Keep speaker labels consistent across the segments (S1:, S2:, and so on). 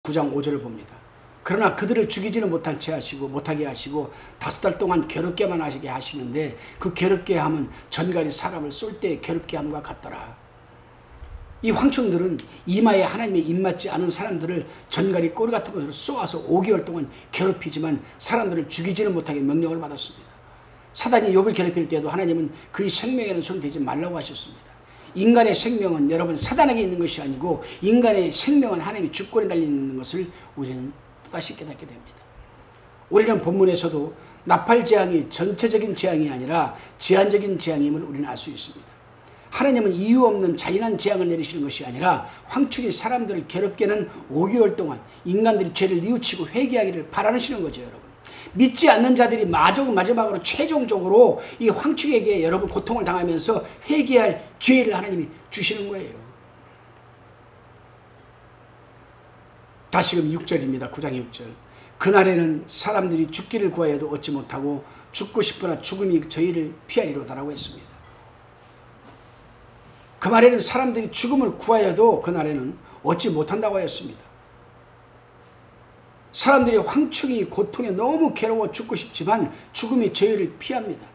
S1: 9장 5절을 봅니다. 그러나 그들을 죽이지는 못하게 하시고 5달 동안 괴롭게만 하시게 하시는데 그 괴롭게 함은 전갈이 사람을 쏠 때 괴롭게 함과 같더라. 이 황충들은 이마에 하나님의 입맞지 않은 사람들을 전갈이 꼬리 같은 것으로 쏘아서 5개월 동안 괴롭히지만 사람들을 죽이지는 못하게 명령을 받았습니다. 사단이 욥을 괴롭힐 때도 하나님은 그의 생명에는 손대지 말라고 하셨습니다. 인간의 생명은 여러분 사단에게 있는 것이 아니고 인간의 생명은 하나님의 주권에 달려있는 것을 우리는 또다시 깨닫게 됩니다. 우리는 본문에서도 나팔 재앙이 전체적인 재앙이 아니라 제한적인 재앙임을 우리는 알 수 있습니다. 하나님은 이유 없는 잔인한 재앙을 내리시는 것이 아니라 황충이 사람들을 괴롭게는 5개월 동안 인간들이 죄를 뉘우치고 회개하기를 바라시는 거죠. 여러분, 믿지 않는 자들이 마지막으로 최종적으로 이 황충에게 여러분 고통을 당하면서 회개할 기회를 하나님이 주시는 거예요. 다시금 6절입니다. 9장 6절. 그날에는 사람들이 죽기를 구하여도 얻지 못하고 죽고 싶으나 죽음이 저희를 피하리로다라고 했습니다. 그 말에는 사람들이 죽음을 구하여도 그날에는 얻지 못한다고 하였습니다. 사람들이 황충이 고통에 너무 괴로워 죽고 싶지만 죽음이 저희를 피합니다.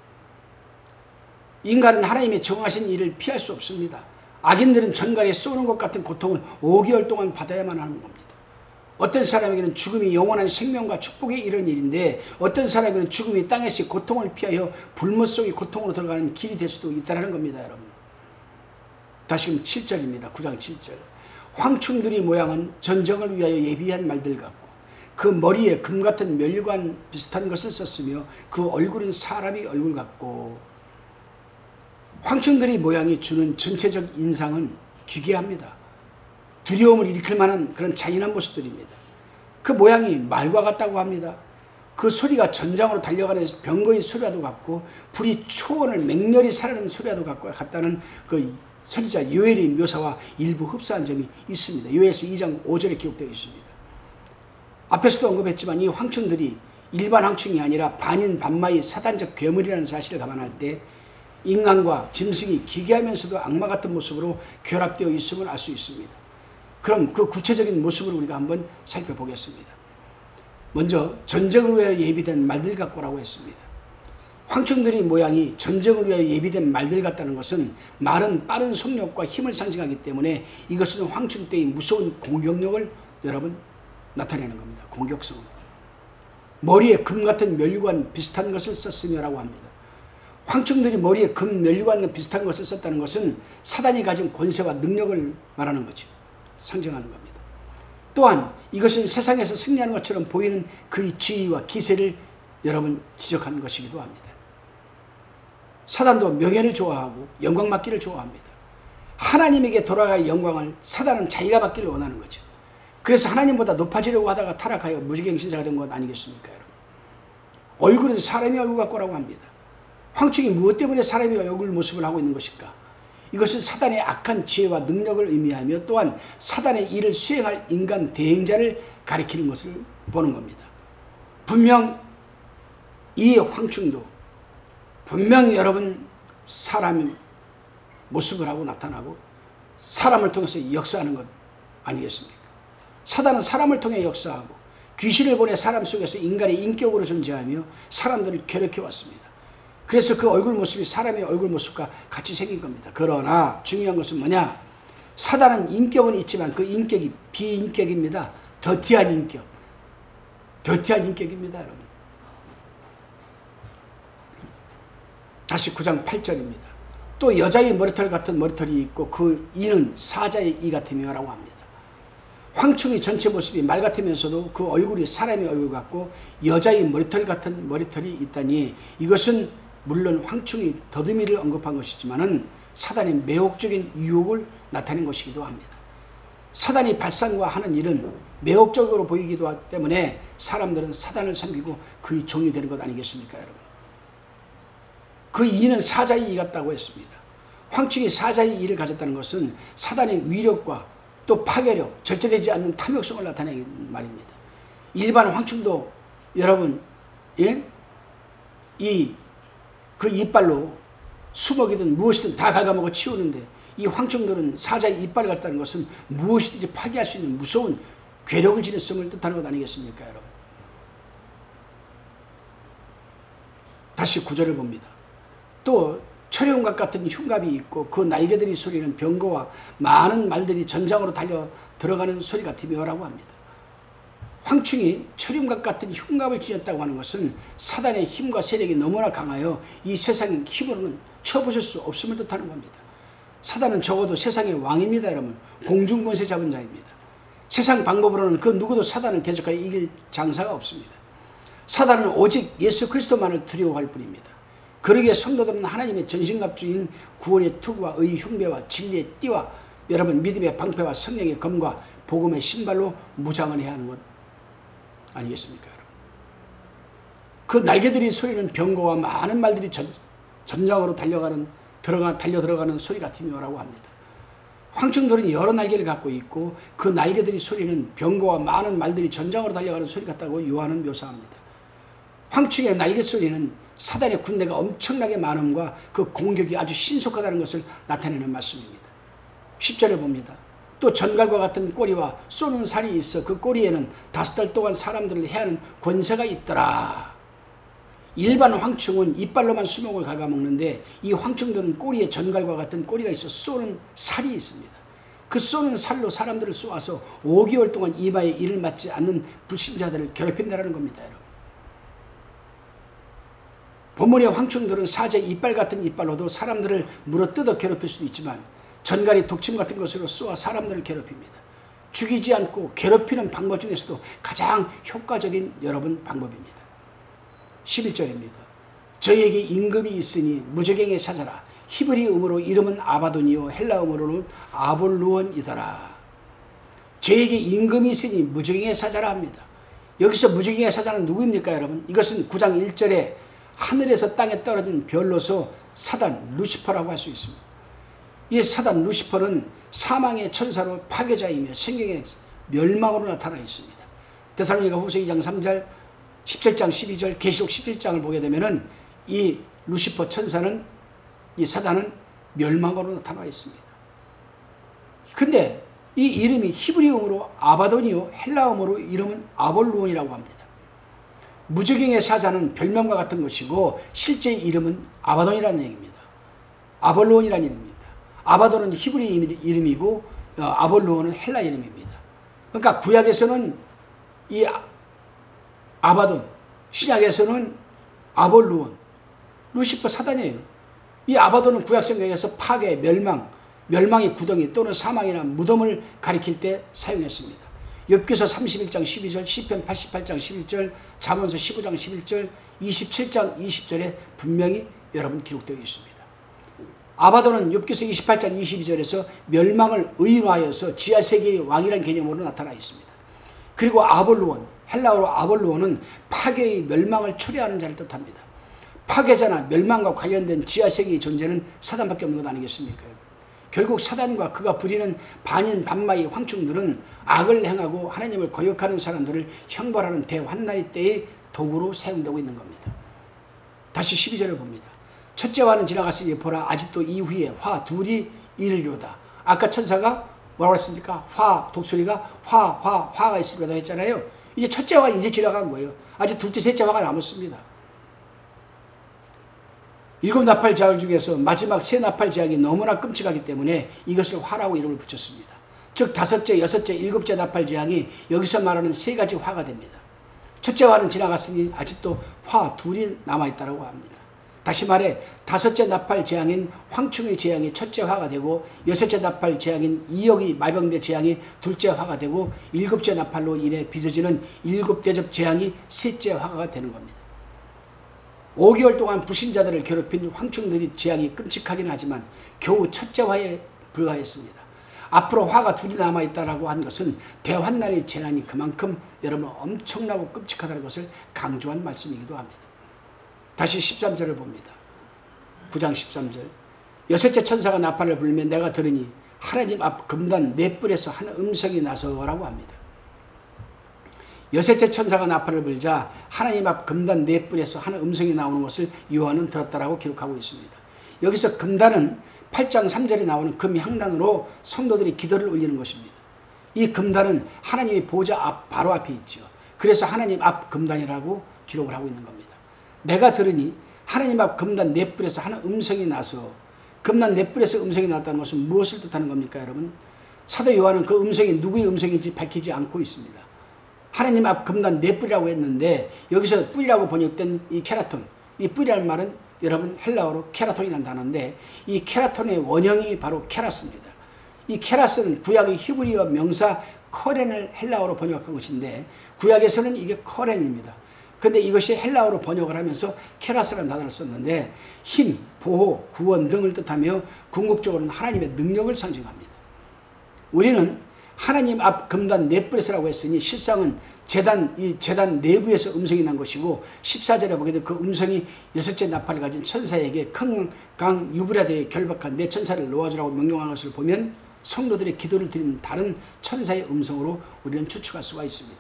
S1: 인간은 하나님의 정하신 일을 피할 수 없습니다. 악인들은 전갈에 쏘는 것 같은 고통을 5개월 동안 받아야만 하는 겁니다. 어떤 사람에게는 죽음이 영원한 생명과 축복에 이른 일인데 어떤 사람에게는 죽음이 땅에서 고통을 피하여 불못 속의 고통으로 들어가는 길이 될 수도 있다는 겁니다. 여러분, 다시금 7절입니다. 9장 7절. 황충들의 모양은 전쟁을 위하여 예비한 말들 같고 그 머리에 금 같은 멸관 비슷한 것을 썼으며 그 얼굴은 사람의 얼굴 같고. 황충들의 모양이 주는 전체적 인상은 기괴합니다. 두려움을 일으킬 만한 그런 잔인한 모습들입니다. 그 모양이 말과 같다고 합니다. 그 소리가 전장으로 달려가는 병거의 소리와도 같고 불이 초원을 맹렬히 사르는 소리와도 같다는 그 선지자 요엘의 묘사와 일부 흡사한 점이 있습니다. 요엘서 2장 5절에 기록되어 있습니다. 앞에서도 언급했지만 이 황충들이 일반 황충이 아니라 반인 반마의 사단적 괴물이라는 사실을 감안할 때 인간과 짐승이 기괴하면서도 악마 같은 모습으로 결합되어 있음을 알 수 있습니다. 그럼 그 구체적인 모습을 우리가 한번 살펴보겠습니다. 먼저 전쟁을 위하여 예비된 말들 같고라고 했습니다. 황충들의 모양이 전쟁을 위하여 예비된 말들 같다는 것은 말은 빠른 속력과 힘을 상징하기 때문에 이것은 황충 때의 무서운 공격력을 여러분 나타내는 겁니다. 공격성을. 머리에 금 같은 멸류관 비슷한 것을 썼으며라고 합니다. 황충들이 머리에 금 멸류관 비슷한 것을 썼다는 것은 사단이 가진 권세와 능력을 말하는 거죠. 상징하는 겁니다. 또한 이것은 세상에서 승리하는 것처럼 보이는 그의 지위와 기세를 여러분 지적하는 것이기도 합니다. 사단도 명예를 좋아하고 영광 받기를 좋아합니다. 하나님에게 돌아갈 영광을 사단은 자기가 받기를 원하는 거죠. 그래서 하나님보다 높아지려고 하다가 타락하여 무지갱신자가 된 것 아니겠습니까, 여러분? 얼굴은 사람의 얼굴 같고라고 합니다. 황충이 무엇 때문에 사람의 얼굴 모습을 하고 있는 것일까? 이것은 사단의 악한 지혜와 능력을 의미하며 또한 사단의 일을 수행할 인간 대행자를 가리키는 것을 보는 겁니다. 분명 이 황충도 분명 여러분 사람의 모습을 하고 나타나고 사람을 통해서 역사하는 것 아니겠습니까? 사단은 사람을 통해 역사하고 귀신을 보내 사람 속에서 인간의 인격으로 존재하며 사람들을 괴롭혀 왔습니다. 그래서 그 얼굴 모습이 사람의 얼굴 모습과 같이 생긴 겁니다. 그러나 중요한 것은 뭐냐? 사단은 인격은 있지만 그 인격이 비인격입니다. 더티한 인격. 더티한 인격입니다, 여러분. 다시 9장 8절입니다. 또 여자의 머리털 같은 머리털이 있고 그 이는 사자의 이 같으며 라고 합니다. 황충의 전체 모습이 말 같으면서도 그 얼굴이 사람의 얼굴 같고 여자의 머리털 같은 머리털이 있다니 이것은 물론 황충이 더듬이를 언급한 것이지만은 사단의 매혹적인 유혹을 나타낸 것이기도 합니다. 사단이 발상과 하는 일은 매혹적으로 보이기도 하기 때문에 사람들은 사단을 섬기고 그의 종이 되는 것 아니겠습니까, 여러분? 그 이는 사자의 이 같다고 했습니다. 황충이 사자의 이를 가졌다는 것은 사단의 위력과 또 파괴력, 절제되지 않는 탐욕성을 나타내는 말입니다. 일반 황충도 여러분, 예? 그 이빨로 수먹이든 무엇이든 다 갉아먹어 치우는데 이 황충들은 사자의 이빨을 갖다는 것은 무엇이든지 파괴할 수 있는 무서운 괴력을 지녔음을 뜻하는 것 아니겠습니까, 여러분? 다시 9절을 봅니다. 또 철용각 같은 흉갑이 있고 그 날개들이 소리는 병거와 많은 말들이 전장으로 달려 들어가는 소리 같으며라고 합니다. 황충이 철용각 같은 흉갑을 지녔다고 하는 것은 사단의 힘과 세력이 너무나 강하여 이 세상의 힘으로는 쳐부술 수 없음을 뜻하는 겁니다. 사단은 적어도 세상의 왕입니다, 여러분. 공중권세 잡은 자입니다. 세상 방법으로는 그 누구도 사단을 대적하여 이길 장사가 없습니다. 사단은 오직 예수 그리스도만을 두려워할 뿐입니다. 그러기에 성도들은 하나님의 전신갑주인 구원의 투구와 의의 흉배와 진리의 띠와 여러분 믿음의 방패와 성령의 검과 복음의 신발로 무장을 해야 하는 것 아니겠습니까, 여러분? 그 날개들이 소리는 병거와 많은 말들이 전장으로 달려 들어가는 소리 같으며라고 합니다. 황충들은 여러 날개를 갖고 있고 그 날개들이 소리는 병거와 많은 말들이 전장으로 달려가는 소리 같다고 요한은 묘사합니다. 황충의 날개 소리는 사단의 군대가 엄청나게 많음과 그 공격이 아주 신속하다는 것을 나타내는 말씀입니다. 10절을 봅니다. 또 전갈과 같은 꼬리와 쏘는 살이 있어 그 꼬리에는 5달 동안 사람들을 해하는 권세가 있더라. 일반 황충은 이빨로만 수목을 갉아먹는데 이 황충들은 꼬리에 전갈과 같은 꼬리가 있어 쏘는 살이 있습니다. 그 쏘는 살로 사람들을 쏘아서 5개월 동안 이마에 이를 맞지 않는 불신자들을 괴롭힌다는 겁니다, 여러분. 본문의 황충들은 사제 이빨 같은 이빨로도 사람들을 물어뜯어 괴롭힐 수도 있지만 전갈이 독침 같은 것으로 쏘아 사람들을 괴롭힙니다. 죽이지 않고 괴롭히는 방법 중에서도 가장 효과적인 여러분 방법입니다. 11절입니다. 저희에게 임금이 있으니 무저갱에 사자라. 히브리음으로 이름은 아바돈이요 헬라음으로는 아볼루온이더라. 저희에게 임금이 있으니 무저갱에 사자라 합니다. 여기서 무저갱의 사자는 누구입니까, 여러분? 이것은 9장 1절에 하늘에서 땅에 떨어진 별로서 사단 루시퍼라고 할 수 있습니다. 이 사단 루시퍼는 사망의 천사로 파괴자이며 성경에 멸망으로 나타나 있습니다. 데살로니가 후서 2장 3절 17장 12절 계시록 11장을 보게 되면은 이 루시퍼 천사는 이 사단은 멸망으로 나타나 있습니다. 근데 이 이름이 히브리음으로 아바돈이요 헬라음으로 이름은 아볼루온이라고 합니다. 무저갱의 사자는 별명과 같은 것이고 실제 이름은 아바돈이라는 얘기입니다. 아볼루온이라는 이름입니다. 아바돈은 히브리 이름이고 아볼루온은 헬라 이름입니다. 그러니까 구약에서는 이 아바돈, 신약에서는 아볼루온, 루시퍼 사단이에요. 이 아바돈은 구약 성경에서 파괴, 멸망의 구덩이 또는 사망이나 무덤을 가리킬 때 사용했습니다. 욥기서 31장 12절, 시편 88장 11절, 잠언서 15장 11절, 27장 20절에 분명히 여러분 기록되어 있습니다. 아바돈은 욥기서 28장 22절에서 멸망을 의인화하여서 지하세계의 왕이라는 개념으로 나타나 있습니다. 그리고 아볼루온, 헬라어로 아볼루온은 파괴의 멸망을 초래하는 자를 뜻합니다. 파괴자나 멸망과 관련된 지하세계의 존재는 사단밖에 없는 것 아니겠습니까? 결국 사단과 그가 부리는 반인 반마의 황충들은 악을 행하고 하나님을 거역하는 사람들을 형벌하는 대환난의 때의 도구로 사용되고 있는 겁니다. 다시 12절을 봅니다. 첫째 화는 지나갔으니 보라 아직도 이후에 화 둘이 이르리로다. 아까 천사가 뭐라고 했습니까? 화 독소리가 화가 있으리로다 했잖아요. 이제 첫째 화가 이제 지나간 거예요. 아직 둘째 셋째 화가 남았습니다. 7 나팔 제약 중에서 마지막 세 나팔 제약이 너무나 끔찍하기 때문에 이것을 화라고 이름을 붙였습니다. 즉 5째, 6째, 7째 나팔 제약이 여기서 말하는 3가지 화가 됩니다. 첫째 화는 지나갔으니 아직도 화 둘이 남아있다고 합니다. 다시 말해 5째 나팔 재앙인 황충의 재앙이 첫째 화가 되고 6째 나팔 재앙인 이역의 마병대 재앙이 둘째 화가 되고 7째 나팔로 인해 빚어지는 7대접 재앙이 셋째 화가 되는 겁니다. 5개월 동안 불신자들을 괴롭힌 황충들의 재앙이 끔찍하긴 하지만 겨우 첫째 화에 불과했습니다. 앞으로 화가 둘이 남아있다라고 한 것은 대환난의 재난이 그만큼 여러분 엄청나고 끔찍하다는 것을 강조한 말씀이기도 합니다. 다시 13절을 봅니다. 9장 13절. 6째 천사가 나팔을 불면 내가 들으니 하나님 앞 금단 4뿔에서 한 음성이 나서라고 합니다. 6째 천사가 나팔을 불자 하나님 앞 금단 4뿔에서 한 음성이 나오는 것을 요한은 들었다라고 기록하고 있습니다. 여기서 금단은 8장 3절에 나오는 금향단으로 성도들이 기도를 올리는 것입니다. 이 금단은 하나님의 보좌 앞 바로 앞에 있죠. 그래서 하나님 앞 금단이라고 기록을 하고 있는 겁니다. 내가 들으니 하나님 앞 금단 네 뿔에서 하나 음성이 나서, 금단 네 뿔에서 음성이 났다는 것은 무엇을 뜻하는 겁니까, 여러분? 사도 요한은 그 음성이 누구의 음성인지 밝히지 않고 있습니다. 하나님 앞 금단 네 뿔이라고 했는데 여기서 뿔이라고 번역된 이 케라톤, 이 뿔이라는 말은 여러분 헬라어로 케라톤이라는 단어인데 이 케라톤의 원형이 바로 케라스입니다. 이 케라스는 구약의 히브리어 명사 커렌을 헬라어로 번역한 것인데 구약에서는 이게 커렌입니다. 근데 이것이 헬라어로 번역을 하면서 케라스라는 단어를 썼는데 힘, 보호, 구원 등을 뜻하며 궁극적으로는 하나님의 능력을 상징합니다. 우리는 하나님 앞 금단 네 뿔에서라고 했으니 실상은 이 제단 내부에서 음성이 난 것이고 14절에 보게 되면 그 음성이 여섯째 나팔을 가진 천사에게 큰 강 유브라데에 결박한 네 천사를 놓아주라고 명령한 것을 보면 성도들의 기도를 드리는 다른 천사의 음성으로 우리는 추측할 수가 있습니다.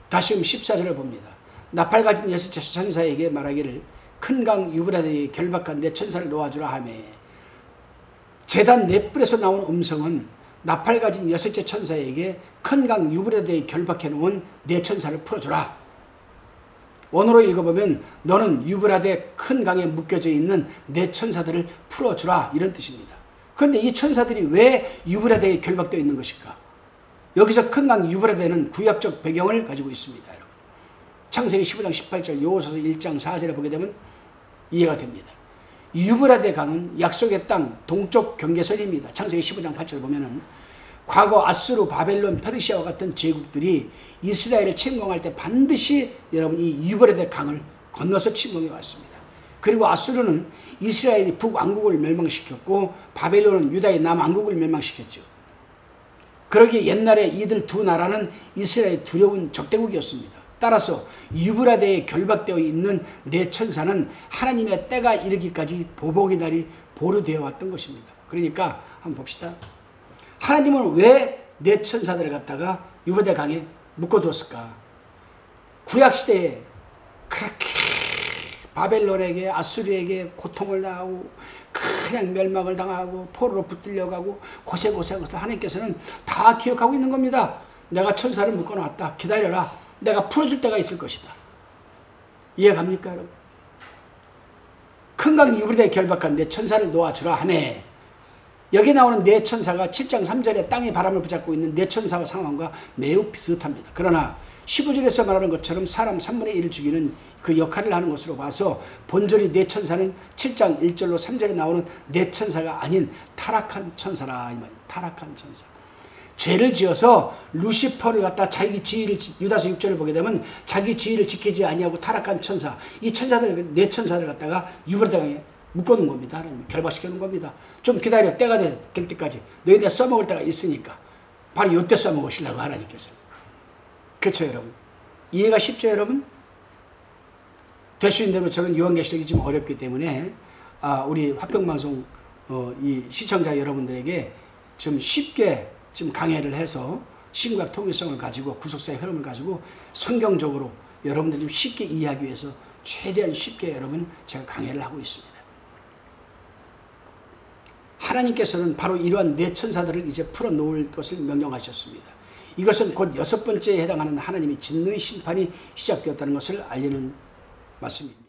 S1: 다시 14절을 봅니다. 나팔 가진 여섯째 천사에게 말하기를 큰 강 유브라데에 결박한 네 천사를 놓아주라 하며, 제단 네 뿔에서 나온 음성은 나팔 가진 여섯째 천사에게 큰 강 유브라데에 결박해 놓은 네 천사를 풀어주라. 원어로 읽어보면 너는 유브라데 큰 강에 묶여져 있는 네 천사들을 풀어주라, 이런 뜻입니다. 그런데 이 천사들이 왜 유브라데에 결박되어 있는 것일까? 여기서 큰 강 유브라데는 구약적 배경을 가지고 있습니다. 여러분. 창세기 15장 18절, 여호수아서 1장 4절에 보게 되면 이해가 됩니다. 유브라데 강은 약속의 땅 동쪽 경계선입니다. 창세기 15장 8절을 보면은 과거 아수르, 바벨론, 페르시아와 같은 제국들이 이스라엘을 침공할 때 반드시 여러분 이 유브라데 강을 건너서 침공해 왔습니다. 그리고 아수르는 이스라엘이 북왕국을 멸망시켰고 바벨론은 유다의 남왕국을 멸망시켰죠. 그러기에 옛날에 이들 두 나라는 이스라엘의 두려운 적대국이었습니다. 따라서 유브라데에 결박되어 있는 네 천사는 하나님의 때가 이르기까지 보복의 날이 보류되어 왔던 것입니다. 그러니까 한번 봅시다. 하나님은 왜 네 천사들을 갖다가 유브라데 강에 묶어두었을까? 구약시대에 그렇게 바벨론에게 아수르에게 고통을 당하고 그냥 멸망을 당하고 포로로 붙들려가고 고생고생한 것을 하나님께서는 다 기억하고 있는 겁니다. 내가 천사를 묶어놨다. 기다려라. 내가 풀어줄 때가 있을 것이다. 이해갑니까, 여러분? 큰 강 유브라데에 결박한 네 천사를 놓아주라 하네. 여기 나오는 네 천사가 7장 3절에 땅의 바람을 붙잡고 있는 네 천사의 상황과 매우 비슷합니다. 그러나 15절에서 말하는 것처럼 사람 3분의 1을 죽이는 그 역할을 하는 것으로 봐서 본절이 네 천사는 7장 1절로 3절에 나오는 네 천사가 아닌 타락한 천사라, 이 말이에요. 타락한 천사. 죄를 지어서 루시퍼를 갖다 자기 지위를, 유다서 6절을 보게 되면 자기 지위를 지키지 아니하고 타락한 천사, 이 천사들, 네 천사를 갖다가 유브라데 강에 묶어놓은 겁니다. 하나님 결박시켜 놓은 겁니다. 좀 기다려. 때가 될 때까지 너희들 써먹을 때가 있으니까 바로 이때 써먹으시려고 하나님께서. 그렇죠, 여러분? 이해가 쉽죠, 여러분? 될 수 있는 대로 저는 요한계시록이 좀 어렵기 때문에 우리 화평방송 이 시청자 여러분들에게 좀 쉽게 좀 강해를 해서 신구약 통일성을 가지고 구속사의 흐름을 가지고 성경적으로 여러분들이 좀 쉽게 이해하기 위해서 최대한 쉽게 여러분 제가 강해를 하고 있습니다. 하나님께서는 바로 이러한 네 천사들을 이제 풀어놓을 것을 명령하셨습니다. 이것은 곧 6번째에 해당하는 하나님의 진노의 심판이 시작되었다는 것을 알리는 말씀입니다.